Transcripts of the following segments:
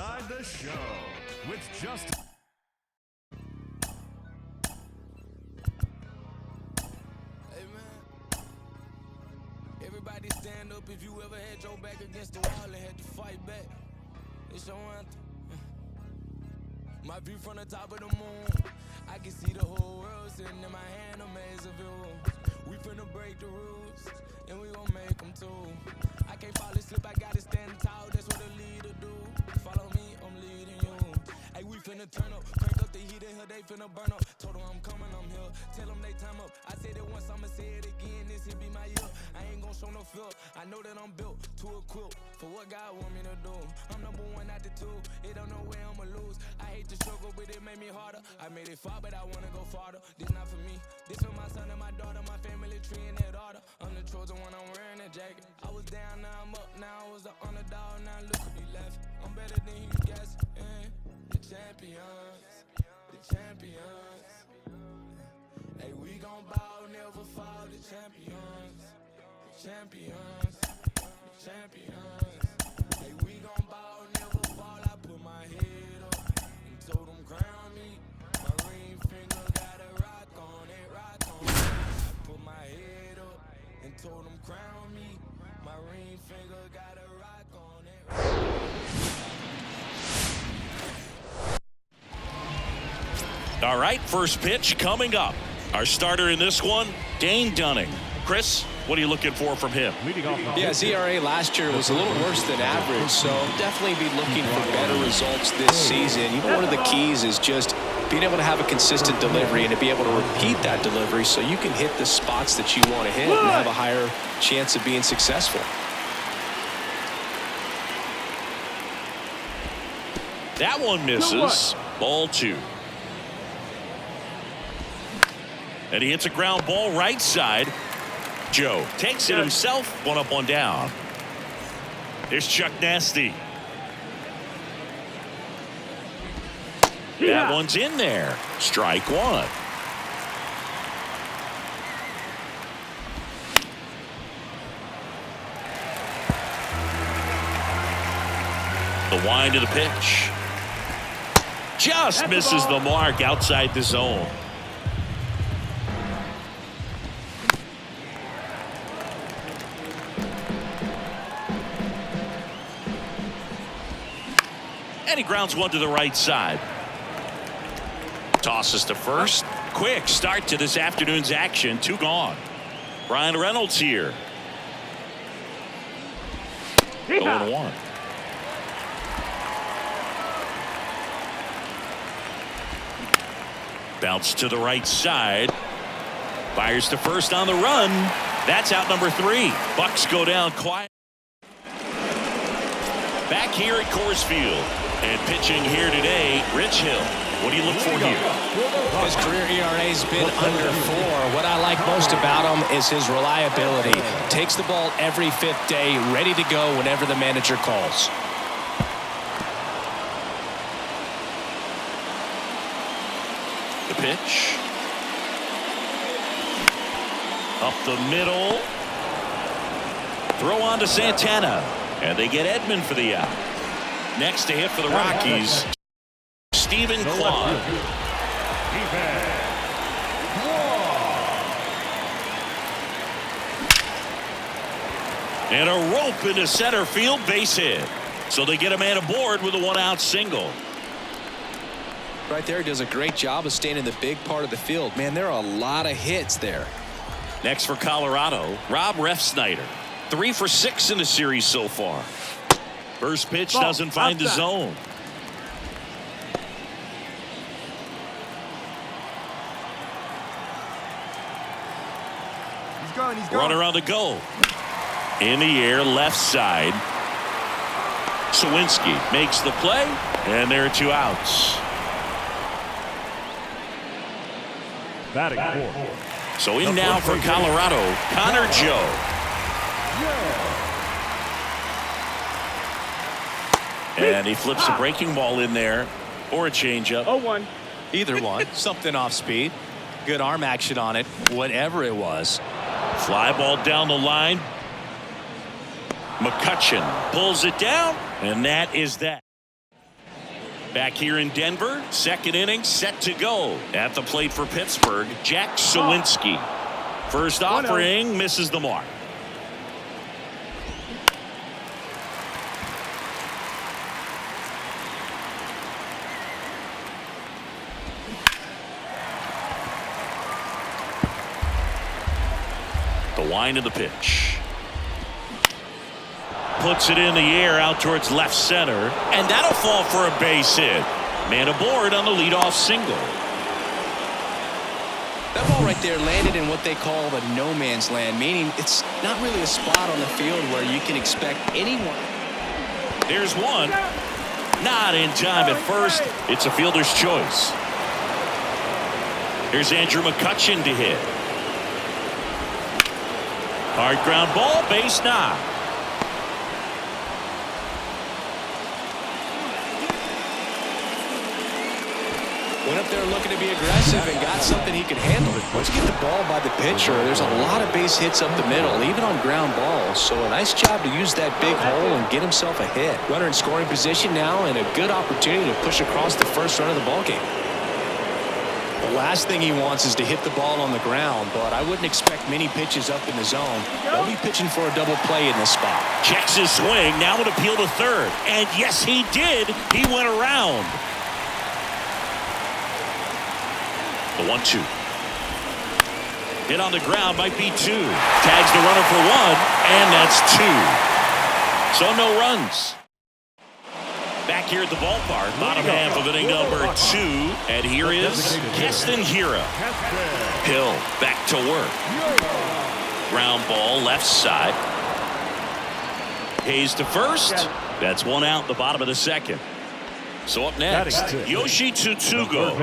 inside the show with just... Hey man, everybody stand up if you ever had your back against the wall and had to fight back. It's your anthem. My view from the top of the moon, I can see the whole world sitting in my hand, a maze of views. We finna break the rules, and we gon' make them too. I can't fall asleep, I gotta stand tall, that's what a leader do. Follow me, I'm leading you. Hey, we finna turn up, crank up the heat in here, they finna burn up. Told them I'm coming, I'm here, tell them they time up. I said it once, I'ma say it again, this here be my year. I ain't gon' show no fear, I know that I'm built to equip for what God want me to do. I'm number one out the two, it don't know where I'ma lose. I hate the struggle, but it made me harder. I made it far, but I wanna go farther. This not for me, this for my son and my daughter, my family tree and that order. I'm the chosen one, I'm wearing that jacket. I was down, now I'm up, now I was the underdog, now look at me left. I'm better than you guess, the champions, the champions. Hey, we gon' ball, never fall, the champions, the champions, the champions. Hey, we gon' ball, never fall, I put my head up and told them crown me. My ring finger got a rock on it, rock on it. I put my head up and told them crown me. My ring finger got a rock on it. All right, first pitch coming up. Our starter in this one, Dane Dunning. Chris, what are you looking for from him? Yeah, his ERA last year was a little worse than average, so definitely be looking for better results this season. You know, one of the keys is just being able to have a consistent delivery and to be able to repeat that delivery so you can hit the spots that you want to hit and have a higher chance of being successful. That one misses. Ball two. And he hits a ground ball right side. Joe takes it himself. One up, one down. There's Chuck Nasty. That one's in there. Strike one. The wind of the pitch. Just misses the mark outside the zone. And he grounds one to the right side. Tosses to first. Quick start to this afternoon's action. Two gone. Brian Reynolds here. 0-1. Bounce to the right side. Fires to first on the run. That's out number 3. Bucks go down quiet. Back here at Coors Field. And pitching here today, Rich Hill. What do you look for here? His career ERA's been under 4. What I like most about him is his reliability. Takes the ball every 5th day, ready to go whenever the manager calls. The pitch. Up the middle. Throw on to Santana. And they get Edman for the out. Next to hit for the Rockies, Stephen Claude. And a rope into center field, base hit. So they get a man aboard with a 1-out single. Right there, he does a great job of staying in the big part of the field. Man, there are a lot of hits there. Next for Colorado, Rob Refsnyder. 3 for 6 in the series so far. First pitch doesn't find the zone. He's going. Runner on the go. In the air, left side. Sawinski makes the play, and there are 2 outs. Batting fourth. So in now for Colorado, Connor Joe. And he flips a breaking ball in there, or a changeup. 0-1. Either one. Something off speed. Good arm action on it, whatever it was. Fly ball down the line. McCutchen pulls it down, and that is that. Back here in Denver, second inning set to go. At the plate for Pittsburgh, Jack Sawinski. First offering misses the mark. The line of the pitch. Puts it in the air out towards left center, and that'll fall for a base hit. Man aboard on the leadoff single. That ball right there landed in what they call the no man's land, meaning it's not really a spot on the field where you can expect anyone. There's one. Not in time at first. It's a fielder's choice. Here's Andrew McCutchen to hit. Hard ground ball, base knock. Went up there looking to be aggressive and got something he could handle. Once you get the ball by the pitcher, there's a lot of base hits up the middle, even on ground balls. So a nice job to use that big hole and get himself a hit. Runner in scoring position now and a good opportunity to push across the first run of the ball game. The last thing he wants is to hit the ball on the ground, but I wouldn't expect many pitches up in the zone. They'll be pitching for a double play in this spot. Checks his swing, now an appeal to third. And yes, he did. He went around. The 1-2. Hit on the ground, might be two. Tags the runner for one, and that's two. So no runs. Back here at the ballpark, bottom half of inning number 2, and here is Keston Hiura. Hill back to work. Ground ball left side. Hayes to first. That's one out in the bottom of the second. So up next, Yoshi Tsutsugo.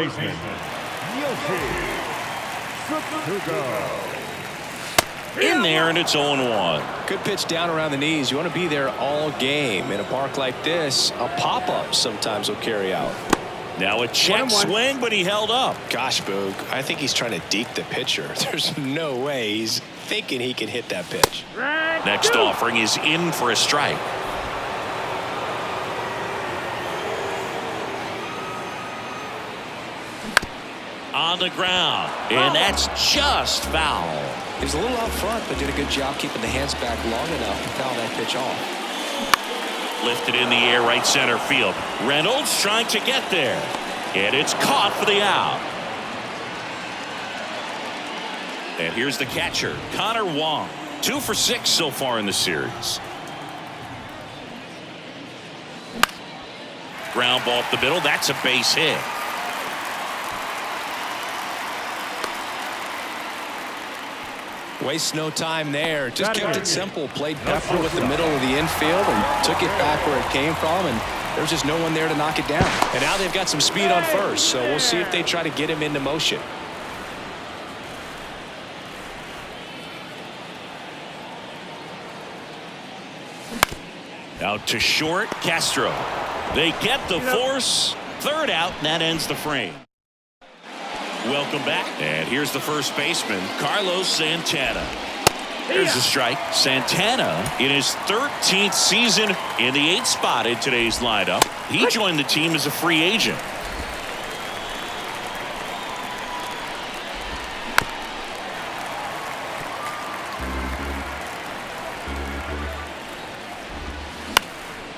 In there, and it's 0-1. Good pitch down around the knees. You want to be there all game. In a park like this, a pop-up sometimes will carry out. Now a check swing, but he held up. Gosh, Boog, I think he's trying to deke the pitcher. There's no way he's thinking he can hit that pitch. Next offering is in for a strike. On the ground, and that's just foul. He was a little out front, but did a good job keeping the hands back long enough to foul that pitch off. Lifted in the air, right center field. Reynolds trying to get there, and it's caught for the out. And here's the catcher, Connor Wong. 2 for 6 so far in the series. Ground ball up the middle, that's a base hit. Wastes no time there. Just kept it simple. Played Pepper with the middle of the infield and took it back where it came from, and there's just no one there to knock it down. And now they've got some speed on first, so we'll see if they try to get him into motion. Out to short, Castro. They get the force. Third out, and that ends the frame. Welcome back, and here's the first baseman, Carlos Santana. There's the strike. Santana in his 13th season in the 8th spot in today's lineup. He joined the team as a free agent.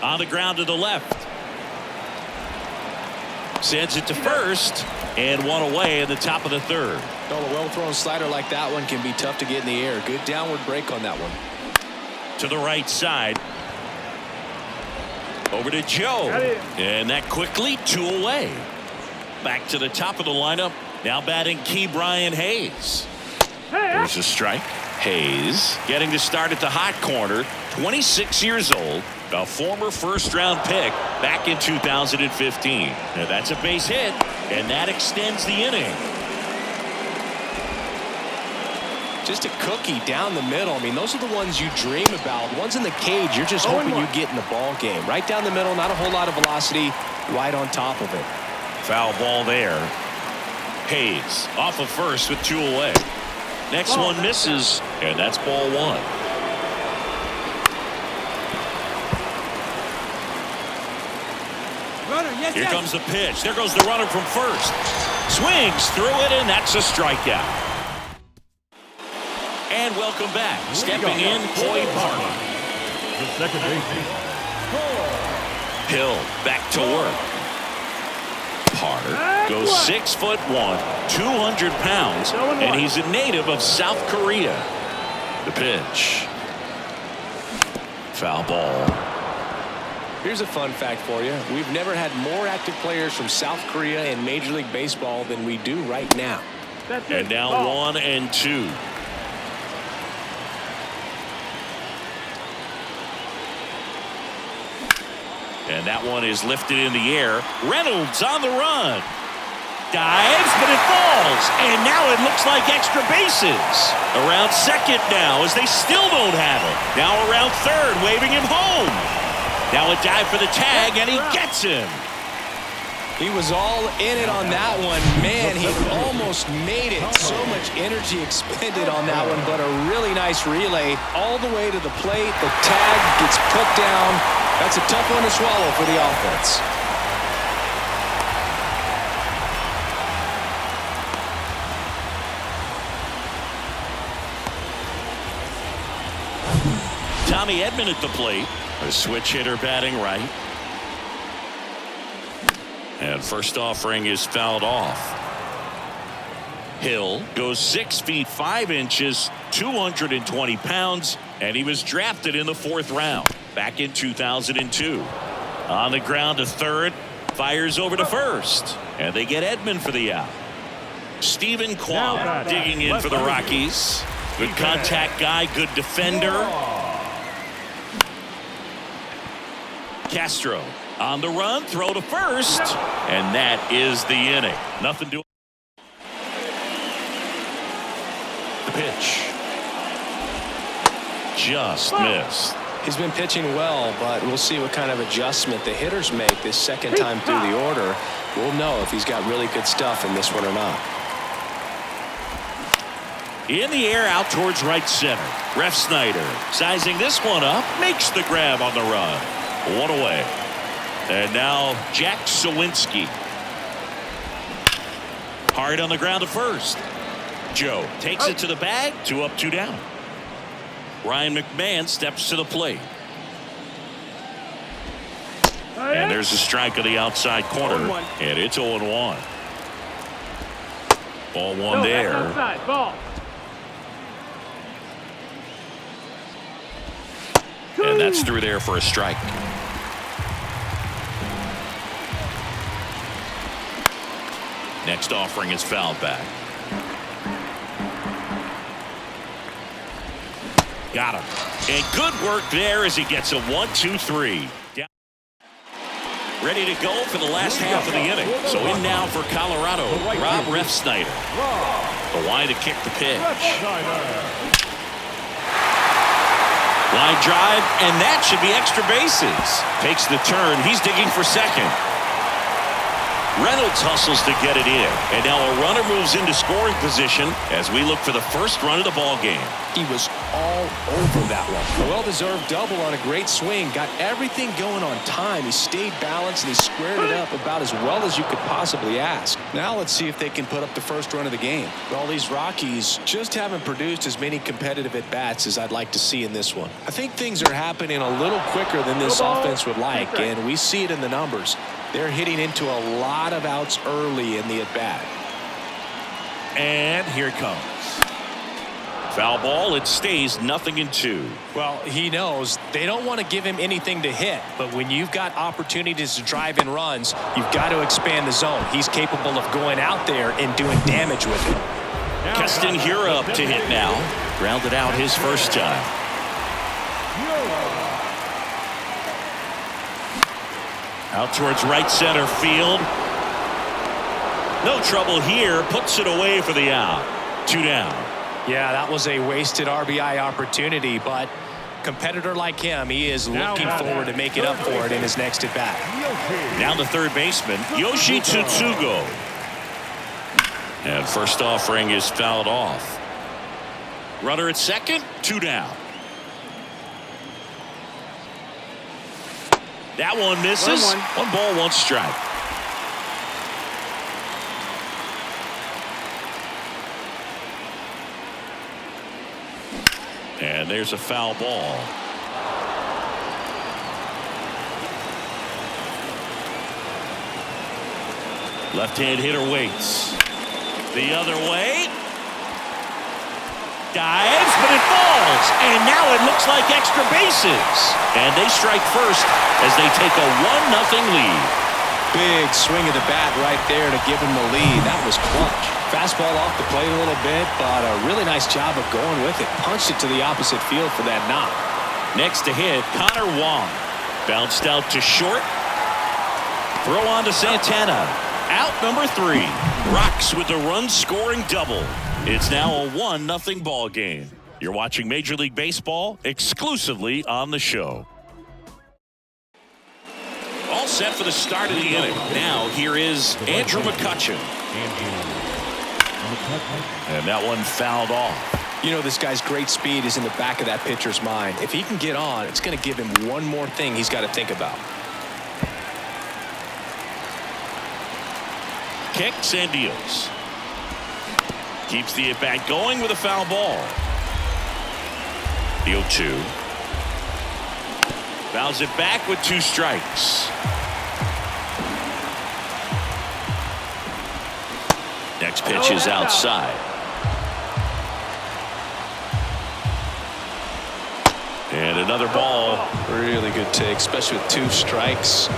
On the ground to the left. Sends it to first, and one away in the top of the third. Well, a well-thrown slider like that one can be tough to get in the air. Good downward break on that one. To the right side. Over to Joe. And that quickly 2 away. Back to the top of the lineup. Now batting key Brian Hayes. There's a strike. Hayes getting to start at the hot corner. 26 years old. A former first-round pick back in 2015. Now that's a base hit, and that extends the inning. Just a cookie down the middle. I mean, those are the ones you dream about. Ones in the cage, you're just hoping you get in the ball game. Right down the middle, not a whole lot of velocity, right on top of it. Foul ball there. Hayes off of first with 2 away. Next one misses, and that's ball 1. Here comes the pitch. There goes the runner from first. Swings through it, and that's a strikeout. And welcome back. Stepping in, Boyd Parker. The second baseman. Hill back to work. Parker goes 6'1", 200 pounds, and he's a native of South Korea. The pitch. Foul ball. Here's a fun fact for you. We've never had more active players from South Korea in Major League Baseball than we do right now. And now 1-2. And that one is lifted in the air. Reynolds on the run. Dives, but it falls. And now it looks like extra bases. Around second now as they still don't have it. Now around third, waving him home. Now a dive for the tag, and he gets him. He was all in it on that one. Man, he almost made it. So much energy expended on that one, but a really nice relay all the way to the plate. The tag gets put down. That's a tough one to swallow for the offense. Tommy Edman at the plate. A switch hitter batting right. And first offering is fouled off. Hill goes 6 feet 5 inches, 220 pounds, and he was drafted in the 4th round back in 2002. On the ground to third, fires over to first, and they get Edman for the out. Stephen Kwan digging in for the Rockies. Good contact guy, good defender. Castro on the run, throw to first, and that is the inning. Nothing to the pitch. Just missed. He's been pitching well, but we'll see what kind of adjustment the hitters make this second time through the order. We'll know if he's got really good stuff in this one or not. In the air out towards right center. Ref Snyder sizing this one up, makes the grab on the run. One away. And now Jack Sawinski. Hard on the ground to first. Joe takes it to the bag. 2 up, 2 down. Ryan McMahon steps to the plate. And there's a strike on the outside corner. And it's 0-1. Ball one there. And that's through there for a strike. Next offering is fouled back. Got him. And good work there as he gets a 1-2-3. Ready to go for the last half of the inning. So in now for Colorado, Rob Ref Snyder. The line to kick the pitch. Line drive, and that should be extra bases. Takes the turn. He's digging for second. Reynolds hustles to get it in, and now a runner moves into scoring position as we look for the first run of the ball game. He was all over that one. A well-deserved double on a great swing. Got everything going on time. He stayed balanced and he squared it up about as well as you could possibly ask. Now let's see if they can put up the first run of the game. Well, these Rockies just haven't produced as many competitive at-bats as I'd like to see in this one. I think things are happening a little quicker than this offense would like, and we see it in the numbers. They're hitting into a lot of outs early in the at-bat. And here it comes. Foul ball. It stays 0-2. Well, he knows they don't want to give him anything to hit, but when you've got opportunities to drive in runs, you've got to expand the zone. He's capable of going out there and doing damage with it. Keston Hiura up to hit now. Grounded out his first time. Out towards right center field. No trouble here. Puts it away for the out. 2 down. Yeah, that was a wasted RBI opportunity, but competitor like him, he is looking forward to make it up for it in his next at bat. Now the third baseman, Yoshi Tsutsugo. And first offering is fouled off. Runner at second, 2 down. That one misses. 1 ball, 1 strike. And there's a foul ball. Left-hand hitter waits. The other way. Dives, but it falls. And now it looks like extra bases. And they strike first as they take a 1-0 lead. Big swing of the bat right there to give him the lead. That was clutch. Fastball off the plate a little bit, but a really nice job of going with it. Punched it to the opposite field for that knock. Next to hit, Connor Wong. Bounced out to short. Throw on to Santana. Out number 3. Rocks with the run-scoring double. It's now a 1-0 ball game. You're watching Major League Baseball exclusively on the show. All set for the start of the inning. Now here is Andrew McCutchen. And that one fouled off. You know, this guy's great speed is in the back of that pitcher's mind. If he can get on, it's going to give him one more thing he's got to think about. Kicks and deals. Keeps the at-bat going with a foul ball. The 0-2. Fouls it back with 2 strikes. Next pitch is outside. And another ball. Really good take, especially with 2 strikes.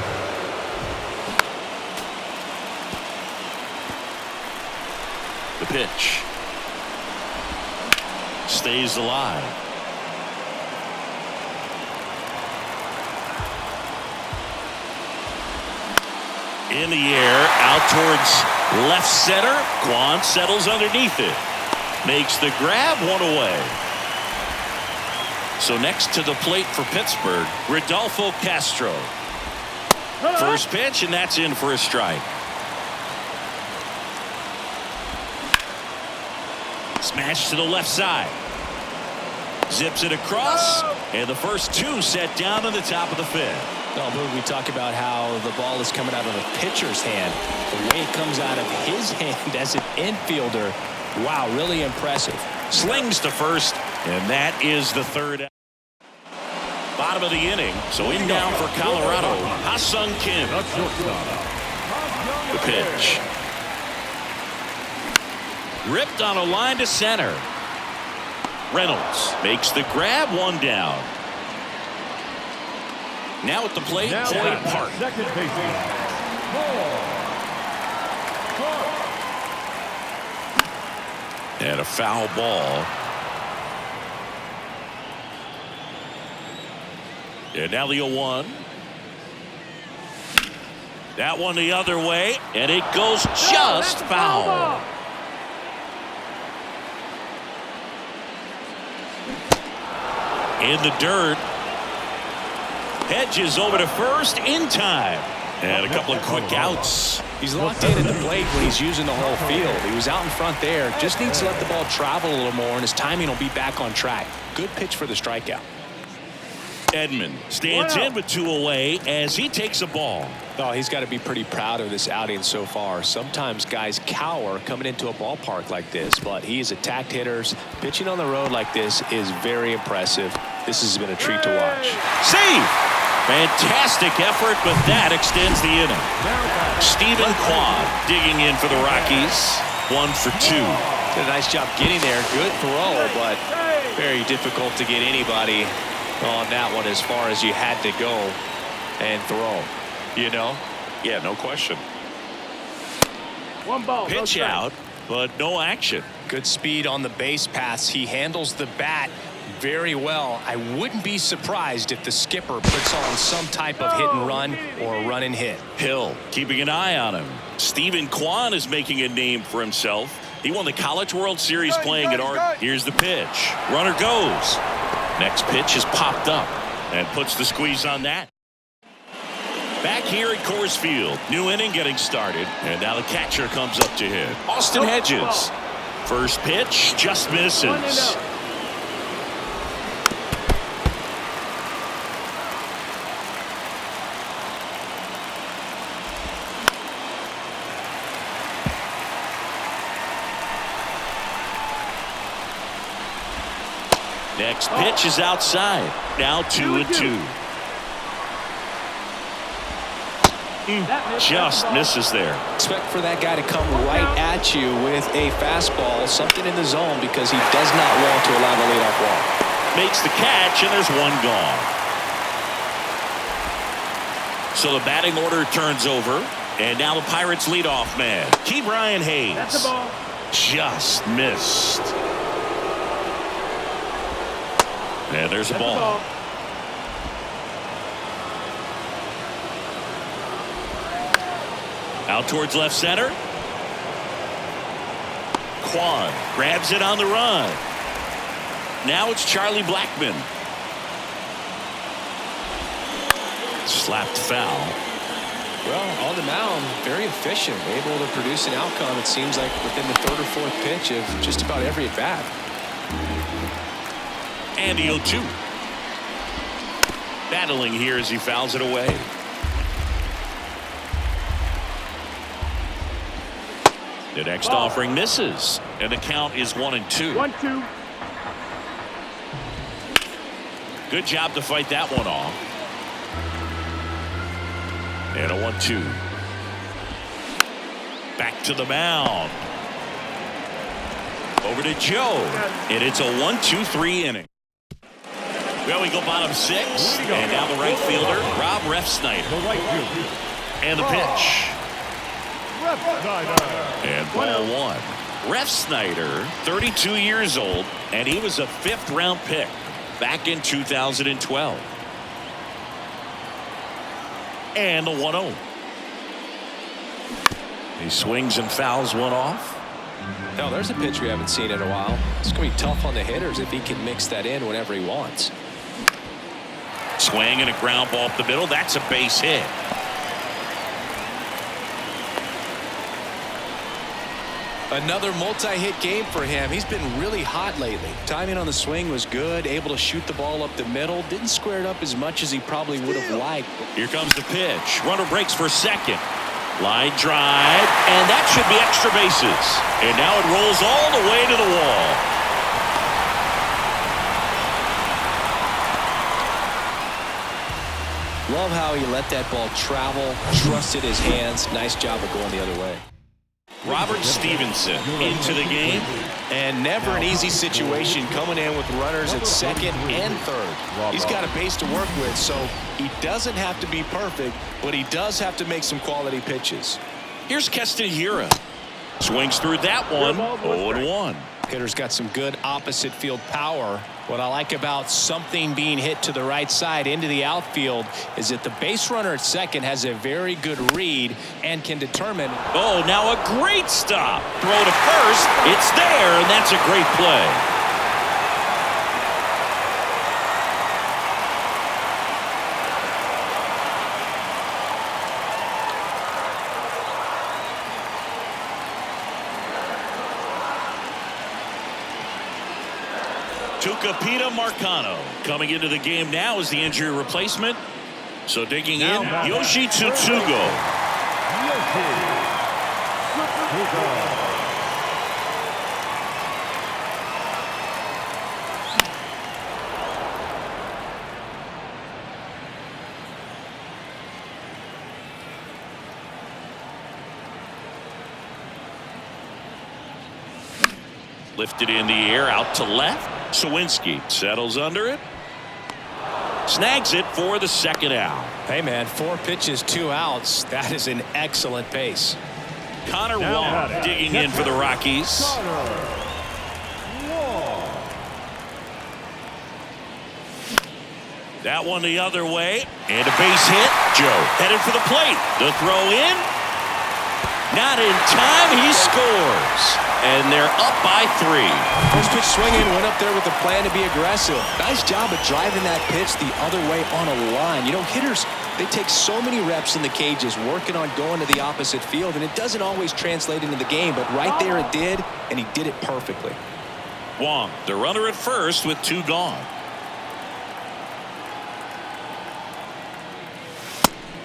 The pitch. Stays alive. In the air, out towards left center. Kwan settles underneath it. Makes the grab, 1 away. So next to the plate for Pittsburgh, Rodolfo Castro. First pitch, and that's in for a strike. Smash to the left side. Zips it across, and the first 2 set down on the top of the 5th. We talk about how the ball is coming out of the pitcher's hand. The way it comes out of his hand as an infielder, wow, really impressive. Slings to first, and that is the 3rd. Bottom of the inning, so in down for Colorado, Ha-Sung Kim. The pitch. Ripped on a line to center. Reynolds makes the grab, 1 down. Now at the plate, Boyd Park. Second baseman. And a foul ball. And now the 0-1. That one the other way, and it goes just foul. In the dirt. Hedges over to first in time. And a couple of quick outs. He's locked in at the plate when he's using the whole field. He was out in front there. Just needs to let the ball travel a little more, and his timing will be back on track. Good pitch for the strikeout. Edman stands in with 2 away as he takes a ball. Oh, he's got to be pretty proud of this outing so far. Sometimes guys cower coming into a ballpark like this, but he has attacked hitters. Pitching on the road like this is very impressive. This has been a treat to watch. Save! Fantastic effort, but that extends the inning. Stephen Kwan digging in for the Rockies. 1 for 2. Did a nice job getting there. Good throw, but very difficult to get anybody on that one as far as you had to go and throw. You know? Yeah, no question. 1 ball. Pitch out, but no action. Good speed on the base paths. He handles the bat very well. I wouldn't be surprised if the skipper puts on some type of hit and run or a run and hit. Hill keeping an eye on him. Stephen Kwan is making a name for himself. He won the College World Series playing at Art. Here's the pitch. Runner goes. Next pitch is popped up and puts the squeeze on that. Back here at Coors Field, new inning getting started, and now the catcher comes up to hit. Austin Hedges. First pitch just misses. Next pitch is outside. Now 2-2. Just misses there. Expect for that guy to come right at you with a fastball, something in the zone, because he does not want to allow the leadoff walk. Makes the catch, and there's one gone. So the batting order turns over, and now the Pirates leadoff man, Brian Hayes. That's the ball. Just missed. And there's a ball. Out towards left center. Kwan grabs it on the run. Now it's Charlie Blackmon. Slapped foul. Well, on the mound, very efficient, able to produce an outcome, it seems like, within the third or fourth pitch of just about every at bat. And the 0-2. Battling here as he fouls it away. The next offering misses, and the count is 1-2. 1-2. Good job to fight that one off. And a 1-2. Back to the mound. Over to Joe, and it's a 1-2-3 inning. Well, we go bottom six, and now the right fielder, Rob Refsnyder. The right fielder. And the pitch. And ball one. Refsnyder, 32 years old, and he was a 5th-round pick back in 2012. And the 1-0. He swings and fouls one off. Now, there's a pitch we haven't seen in a while. It's going to be tough on the hitters if he can mix that in whenever he wants. Swing and a ground ball up the middle. That's a base hit. Another multi-hit game for him. He's been really hot lately. Timing on the swing was good, able to shoot the ball up the middle. Didn't square it up as much as he probably would have liked. Here comes the pitch. Runner breaks for second. Line drive, and that should be extra bases. And now it rolls all the way to the wall. Love how he let that ball travel, trusted his hands. Nice job of going the other way. Robert Stevenson into the game. And never an easy situation coming in with runners at second and third. He's got a base to work with, so he doesn't have to be perfect, but he does have to make some quality pitches. Here's Keston Hiura. Swings through that one. 0-1. Hitter's got some good opposite field power. What I like about something being hit to the right side into the outfield is that the base runner at second has a very good read and can determine. Oh, now a great stop. Throw to first. It's there, and that's a great play. Tucupita Marcano coming into the game now as the injury replacement. So digging in, Yoshi Tsutsugo. Lifted in the air out to left. Sawinski settles under it. Snags it for the second out. Hey, man, 4 pitches, 2 outs. That is an excellent pace. Connor Wong digging in for the Rockies. That one the other way. And a base hit. Joe headed for the plate. The throw in. Not in time. He scores. And they're up by 3. First pitch swinging, went up there with the plan to be aggressive. Nice job of driving that pitch the other way on a line. You know, hitters, they take so many reps in the cages working on going to the opposite field, and it doesn't always translate into the game, but right there it did, and he did it perfectly. Wong, the runner at first with 2 gone.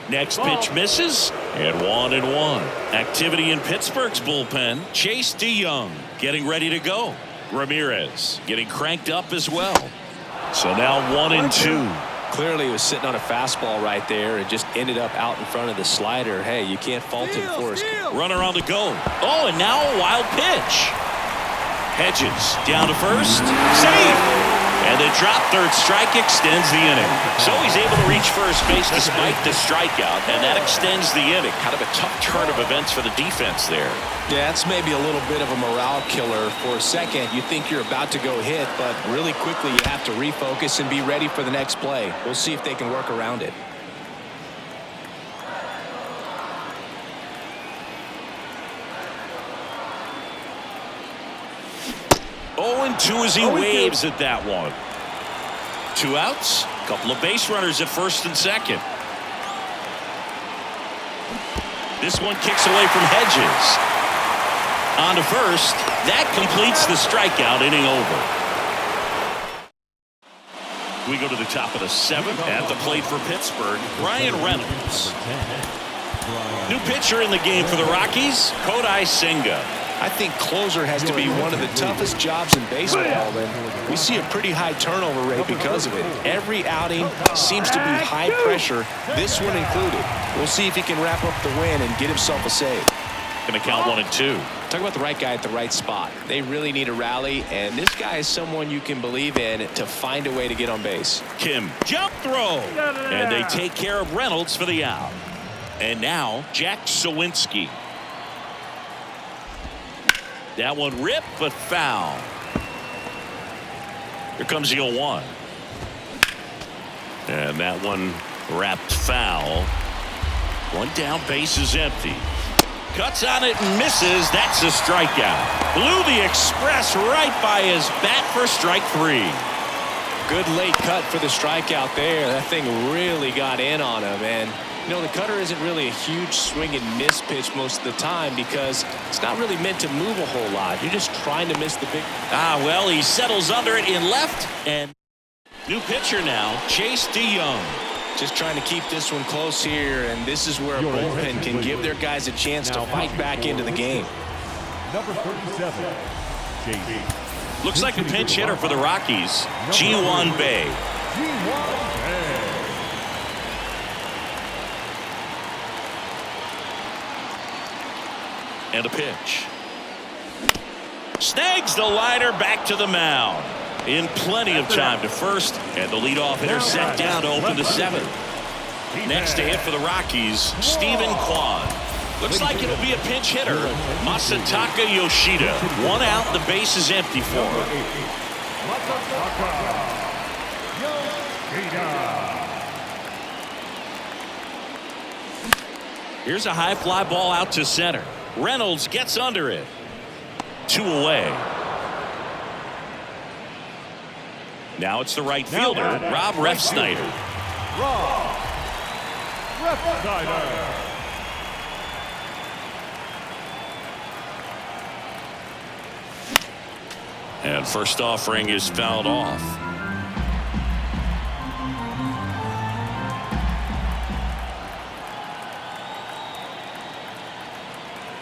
Next pitch misses, and 1-1. Activity in Pittsburgh's bullpen. Chase DeYoung getting ready to go. Ramirez getting cranked up as well. So now 1-2. Clearly he was sitting on a fastball right there and just ended up out in front of the slider. Hey, you can't fault him for his runner on the go. Oh, and now a wild pitch. Hedges down to first. Safe. And the drop third strike extends the inning. So he's able to reach first base despite the strikeout, and that extends the inning. Kind of a tough turn of events for the defense there. Yeah, that's maybe a little bit of a morale killer. For a second, you think you're about to go hit, but really quickly you have to refocus and be ready for the next play. We'll see if they can work around it. And 2 as he waves at that one. 2 outs. Couple of base runners at first and second. This one kicks away from Hedges. On to first. That completes the strikeout. Inning over. We go to the top of the 7th. At the plate for Pittsburgh, Brian Reynolds. New pitcher in the game for the Rockies, Kodai Senga. I think closer has to be one of the toughest jobs in baseball, and we see a pretty high turnover rate because of it. Every outing seems to be high pressure, this one included. We'll see if he can wrap up the win and get himself a save. Going to count 1-2. Talk about the right guy at the right spot. They really need a rally, and this guy is someone you can believe in to find a way to get on base. Kim, jump throw, and they take care of Reynolds for the out. And now Jack Sawinski. That one ripped, but foul. Here comes the 0-1. And that one wrapped foul. One down, base is empty. Cuts on it and misses. That's a strikeout. Blew the express right by his bat for strike 3. Good late cut for the strikeout there. That thing really got in on him. And you know, the cutter isn't really a huge swing and miss pitch most of the time because it's not really meant to move a whole lot. You're just trying to miss the big. Well, he settles under it in left. And new pitcher now, Chase DeYoung. Just trying to keep this one close here, and this is where a bullpen can give their guys a chance to fight back into the game. Number 37, JB. Looks like a pinch hitter for the Rockies, Ji-Hwan Bae. And a pitch. Snags the liner back to the mound. In plenty of time to first, and the leadoff hitter sent down to open the 7th. Next to hit for the Rockies, Stephen Kwan. Looks like it'll be a pinch hitter, Masataka Yoshida. 1 out, the base is empty for him. Here's a high fly ball out to center. Reynolds gets under it. 2 away. Now it's the right fielder, Rob Refsnyder. Rob Refsnyder. And first offering is fouled off.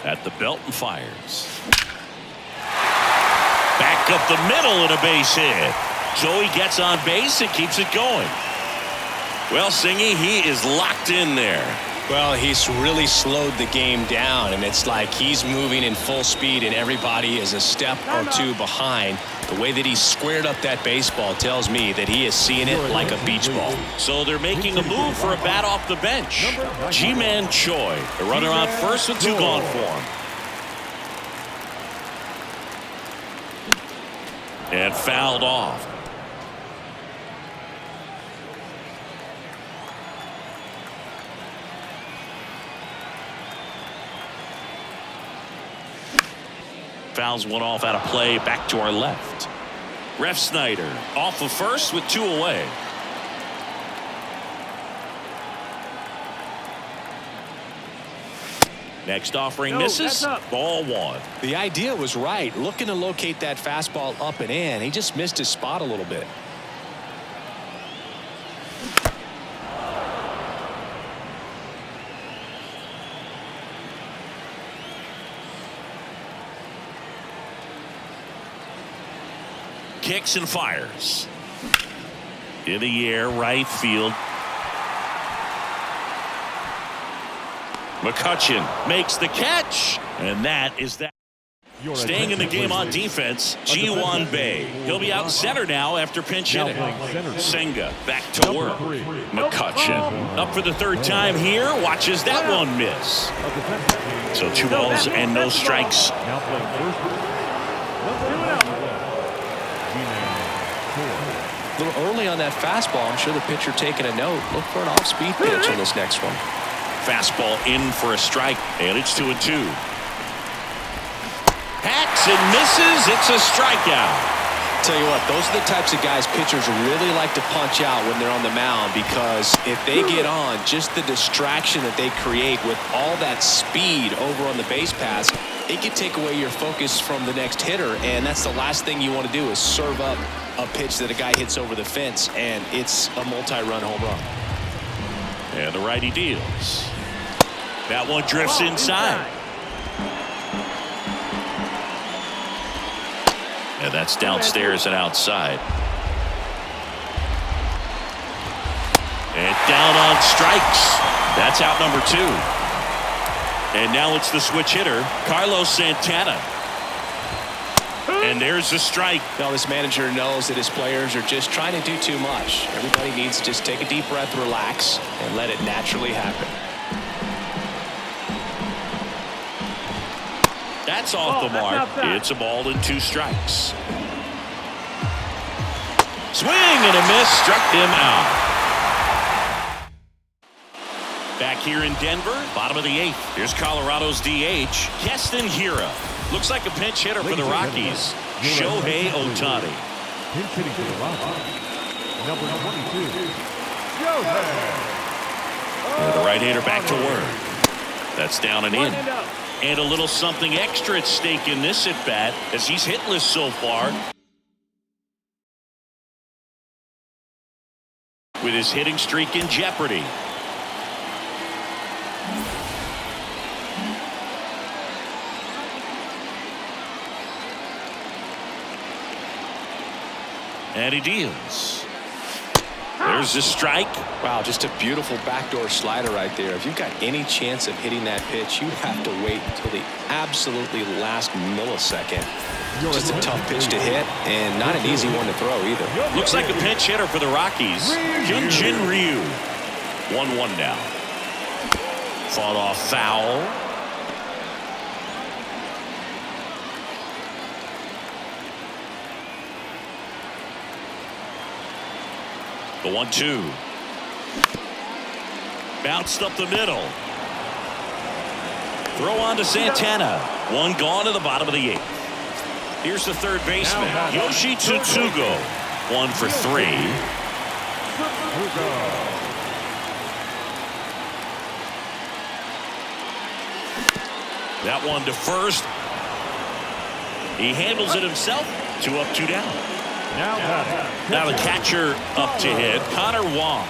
At the belt and fires. Back up the middle and a base hit. So he gets on base and keeps it going. Well, Singy, he is locked in there. Well, he's really slowed the game down, and it's like he's moving in full speed and everybody is a step or 2 behind. The way that he squared up that baseball tells me that he is seeing it like a beach ball. So they're making a move for a bat off the bench. Ji-Man Choi, the runner on first with 2 gone for him. And fouled off. Fouls one off out of play, back to our left. Refsnyder off of first with 2 away. Next offering misses. Ball 1. The idea was right, looking to locate that fastball up and in. He just missed his spot a little bit. Kicks and fires. In the air, right field. McCutcheon makes the catch, and that is that. Staying in the game on defense, Ji-Hwan Bae. He'll be out center now after pinch hitting. Senga back to work. McCutcheon up for the third time here. Watches that one miss. So 2 balls and no strikes. Now playing first. A little early on that fastball. I'm sure the pitcher taking a note. Look for an off-speed pitch on this next one. Fastball in for a strike, and it's 2-2. Hacks and misses. It's a strikeout. Tell you what, those are the types of guys pitchers really like to punch out when they're on the mound, because if they get on, just the distraction that they create with all that speed over on the base pass, it can take away your focus from the next hitter, and that's the last thing you want to do is serve up a pitch that a guy hits over the fence, and it's a multi-run home run. And the righty deals. That one drifts inside. And that's downstairs and outside. And down on strikes. That's out number 2. And now it's the switch hitter, Carlos Santana. And there's the strike. Now this manager knows that his players are just trying to do too much. Everybody needs to just take a deep breath, relax, and let it naturally happen. That's off the mark. It's a ball and 2 strikes. Swing and a miss. Struck him out. Back here in Denver, bottom of the 8th. Here's Colorado's DH, Keston Hiura. Looks like a pinch hitter for the Rockies, Shohei Ohtani. Pinch hitting for the Rockies. Number 22. Shohei. And the right-hander back to work. That's down and in. And a little something extra at stake in this at-bat, as he's hitless so far. With his hitting streak in jeopardy. And he deals. There's the strike. Wow, just a beautiful backdoor slider right there. If you've got any chance of hitting that pitch, you have to wait until the absolutely last millisecond. Just a tough pitch to hit, and not an easy one to throw either. Looks like a pinch hitter for the Rockies, Hyunjin Ryu. 1-1 now. Fought off foul. The 1-2. Bounced up the middle. Throw on to Santana. One gone to the bottom of the 8th. Here's the third baseman, Yoshi Tsutsugo. 1 for 3. That one to first. He handles it himself. 2 up, 2 down. Now the catcher up to hit, Connor Wong.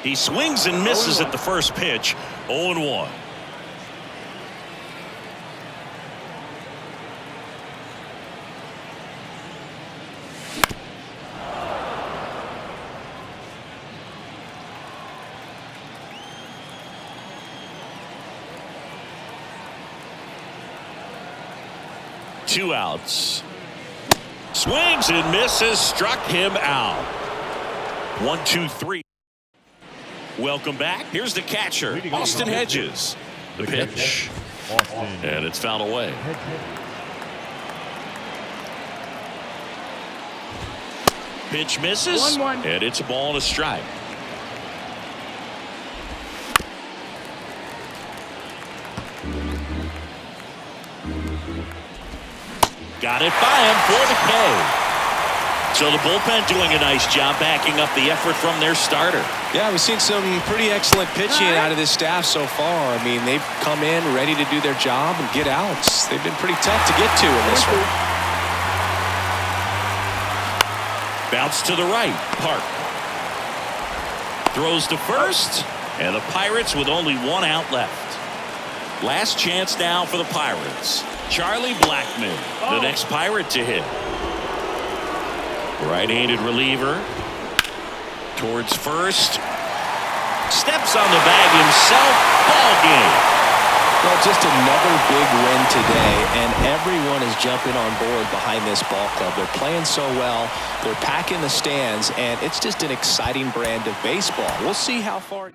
He swings and misses at the first pitch. 0-1. Two outs. Swings and misses. Struck him out. 1-2-3. Welcome back. Here's the catcher, Austin Hedges. The pitch. And it's fouled away. Pitch misses. And it's a ball and a strike. Got it by him for the K. So the bullpen doing a nice job backing up the effort from their starter. Yeah, we've seen some pretty excellent pitching out of this staff so far. I mean, they've come in ready to do their job and get outs. They've been pretty tough to get to in this one. Bounce to the right. Park throws to first, and the Pirates with only 1 out left. Last chance now for the Pirates. Charlie Blackmon, the next Pirate to hit. Right-handed reliever. Towards first. Steps on the bag himself. Ball game. Well, just another big win today, and everyone is jumping on board behind this ball club. They're playing so well. They're packing the stands, and it's just an exciting brand of baseball. We'll see how far.